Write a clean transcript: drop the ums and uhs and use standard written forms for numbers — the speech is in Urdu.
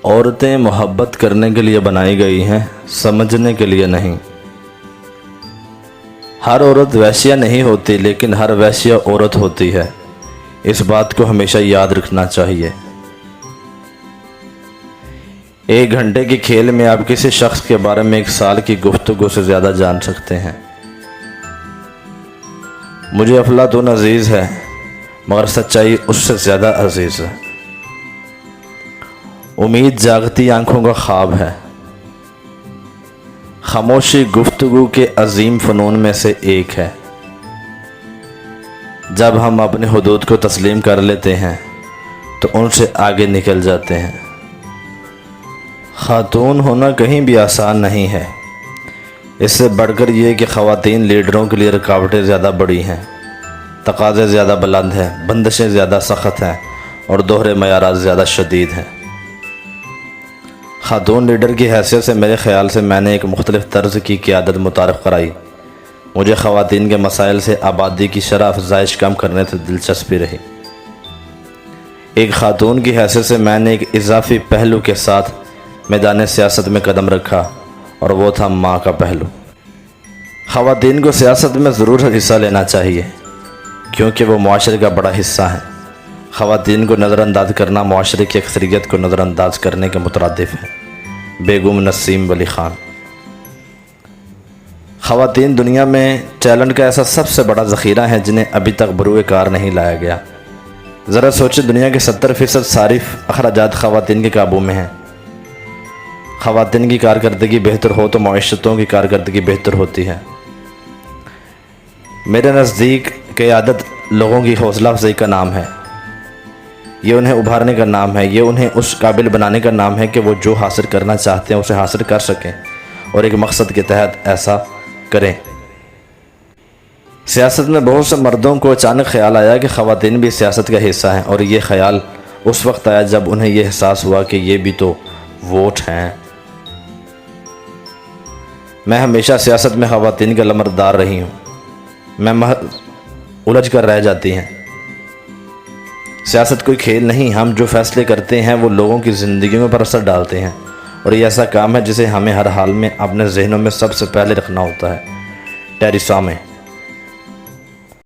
عورتیں محبت کرنے کے لیے بنائی گئی ہیں، سمجھنے کے لیے نہیں۔ ہر عورت ویشیا نہیں ہوتی، لیکن ہر ویشیا عورت ہوتی ہے، اس بات کو ہمیشہ یاد رکھنا چاہیے۔ ایک گھنٹے کے کھیل میں آپ کسی شخص کے بارے میں 1 سال کی گفتگو سے زیادہ جان سکتے ہیں۔ مجھے افلاطون عزیز ہے، مگر سچائی اس سے زیادہ عزیز ہے۔ امید جاگتی آنکھوں کا خواب ہے۔ خاموشی گفتگو کے عظیم فنون میں سے ایک ہے۔ جب ہم اپنے حدود کو تسلیم کر لیتے ہیں تو ان سے آگے نکل جاتے ہیں۔ خاتون ہونا کہیں بھی آسان نہیں ہے، اس سے بڑھ کر یہ کہ خواتین لیڈروں کے لیے رکاوٹیں زیادہ بڑی ہیں، تقاضے زیادہ بلند ہیں، بندشیں زیادہ سخت ہیں اور دوہرے معیارات زیادہ شدید ہیں۔ خاتون لیڈر کی حیثیت سے میرے خیال سے میں نے ایک مختلف طرز کی قیادت متعارف کرائی۔ مجھے خواتین کے مسائل سے آبادی کی شرح افزائش کم کرنے سے دلچسپی رہی۔ ایک خاتون کی حیثیت سے میں نے ایک اضافی پہلو کے ساتھ میدان سیاست میں قدم رکھا، اور وہ تھا ماں کا پہلو۔ خواتین کو سیاست میں ضرور حصہ لینا چاہیے، کیونکہ وہ معاشرے کا بڑا حصہ ہیں۔ خواتین کو نظر انداز کرنا معاشرے کی اکثریت کو نظر انداز کرنے کے مترادف ہے۔ بیگم نسیم ولی خان۔ خواتین دنیا میں ٹیلنٹ کا ایسا سب سے بڑا ذخیرہ ہیں جنہیں ابھی تک بروئے کار نہیں لایا گیا۔ ذرا سوچیں، دنیا کے 70% صارف اخراجات خواتین کے قابو میں ہیں۔ خواتین کی کارکردگی بہتر ہو تو معیشتوں کی کارکردگی بہتر ہوتی ہے۔ میرے نزدیک قیادت لوگوں کی حوصلہ افزائی کا نام ہے، یہ انہیں ابھارنے کا نام ہے، یہ انہیں اس قابل بنانے کا نام ہے کہ وہ جو حاصل کرنا چاہتے ہیں اسے حاصل کر سکیں اور ایک مقصد کے تحت ایسا کریں۔ سیاست میں بہت سے مردوں کو اچانک خیال آیا کہ خواتین بھی سیاست کا حصہ ہیں، اور یہ خیال اس وقت آیا جب انہیں یہ احساس ہوا کہ یہ بھی تو ووٹ ہیں۔ میں ہمیشہ سیاست میں خواتین کا لمبردار رہی ہوں، میں الجھ کر رہ جاتی ہیں۔ سیاست کوئی کھیل نہیں، ہم جو فیصلے کرتے ہیں وہ لوگوں کی زندگیوں پر اثر ڈالتے ہیں، اور یہ ایسا کام ہے جسے ہمیں ہر حال میں اپنے ذہنوں میں سب سے پہلے رکھنا ہوتا ہے۔ ٹیریسا میں